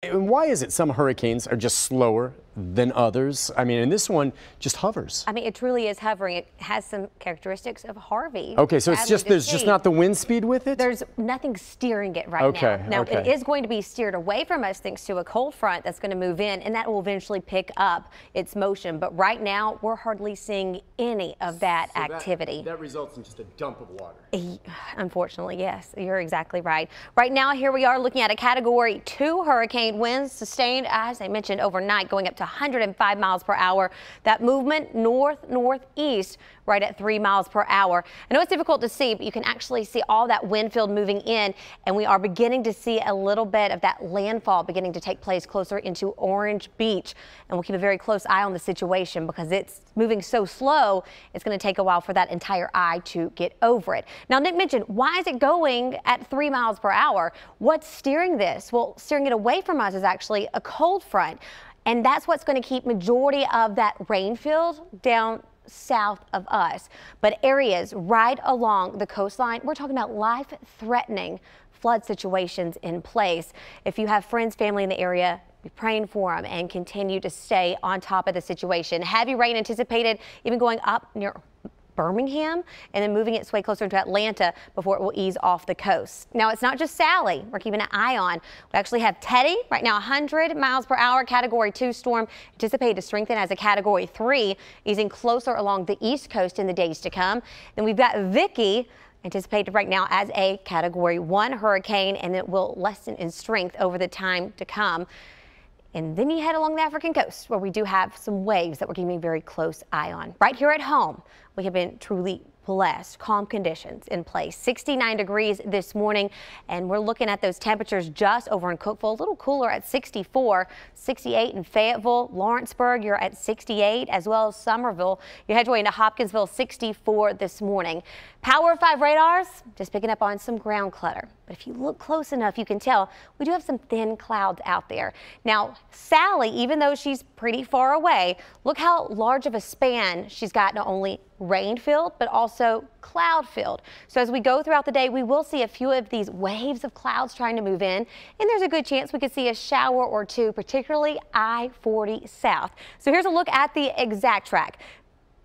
And why is it some hurricanes are just slower than others? I mean, and this one just hovers. I mean, it truly is hovering. It has some characteristics of Harvey. Okay, so it's just there's just not the wind speed with it? There's nothing steering it right now. Now, okay. it is going to be steered away from us thanks to a cold front that's going to move in, and that will eventually pick up its motion. But right now, we're hardly seeing any of that activity. That results in just a dump of water. Unfortunately, yes, you're exactly right. Right now, here we are looking at a Category 2 hurricane. Winds sustained, as I mentioned, overnight, going up to 105 miles per hour. That movement north-northeast right at 3 miles per hour. I know it's difficult to see, but you can actually see all that wind field moving in, and we are beginning to see a little bit of that landfall beginning to take place closer into Orange Beach. And we'll keep a very close eye on the situation because it's moving so slow, it's going to take a while for that entire eye to get over it. Now, Nick mentioned, why is it going at 3 miles per hour? What's steering this? Well, steering it away from us is actually a cold front, and that's what's going to keep majority of that rain field down south of us. But areas right along the coastline, we're talking about life-threatening flood situations in place. If you have friends, family in the area, be praying for them and continue to stay on top of the situation. Heavy rain anticipated, even going up near Birmingham and then moving its way closer into Atlanta before it will ease off the coast. Now, it's not just Sally we're keeping an eye on. We actually have Teddy right now, 100 miles per hour, Category 2 storm anticipated to strengthen as a Category 3, easing closer along the east coast in the days to come. Then we've got Vicky, anticipated right now as a Category 1 hurricane, and it will lessen in strength over the time to come. And then you head along the African coast where we do have some waves that we're keeping a very close eye on. Right here at home, we have been truly blessed. Calm conditions in place. 69 degrees this morning, and we're looking at those temperatures just over in Cookeville, a little cooler at 64, 68 in Fayetteville, Lawrenceburg, you're at 68, as well as Somerville. You head your way into Hopkinsville, 64 this morning. Power 5 radars just picking up on some ground clutter. But if you look close enough, you can tell we do have some thin clouds out there. Now, Sally, even though she's pretty far away, look how large of a span she's got, not only rain filled, but also cloud filled. So as we go throughout the day, we will see a few of these waves of clouds trying to move in, and there's a good chance we could see a shower or two, particularly I-40 south. So here's a look at the exact track.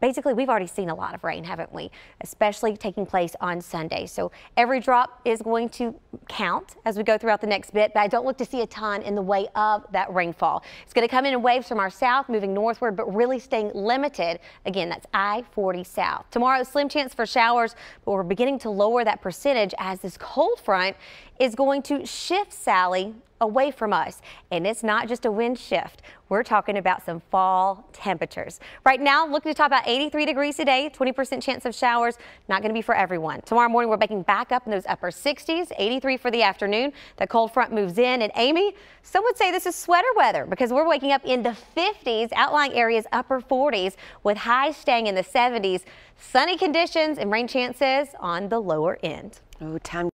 Basically, we've already seen a lot of rain, haven't we? Especially taking place on Sunday. So every drop is going to count as we go throughout the next bit, but I don't look to see a ton in the way of that rainfall. It's going to come in waves from our south, moving northward, but really staying limited. Again, that's I-40 south. Tomorrow, slim chance for showers, but we're beginning to lower that percentage as this cold front is going to shift Sally away from us. And it's not just a wind shift. We're talking about some fall temperatures. Right now, looking to top out 83 degrees today, 20% chance of showers. Not going to be for everyone. Tomorrow morning, we're baking back up in those upper 60s, 83 for the afternoon. The cold front moves in. And Amy, some would say this is sweater weather because we're waking up in the 50s, outlying areas upper 40s, with highs staying in the 70s. Sunny conditions and rain chances on the lower end. Oh, time.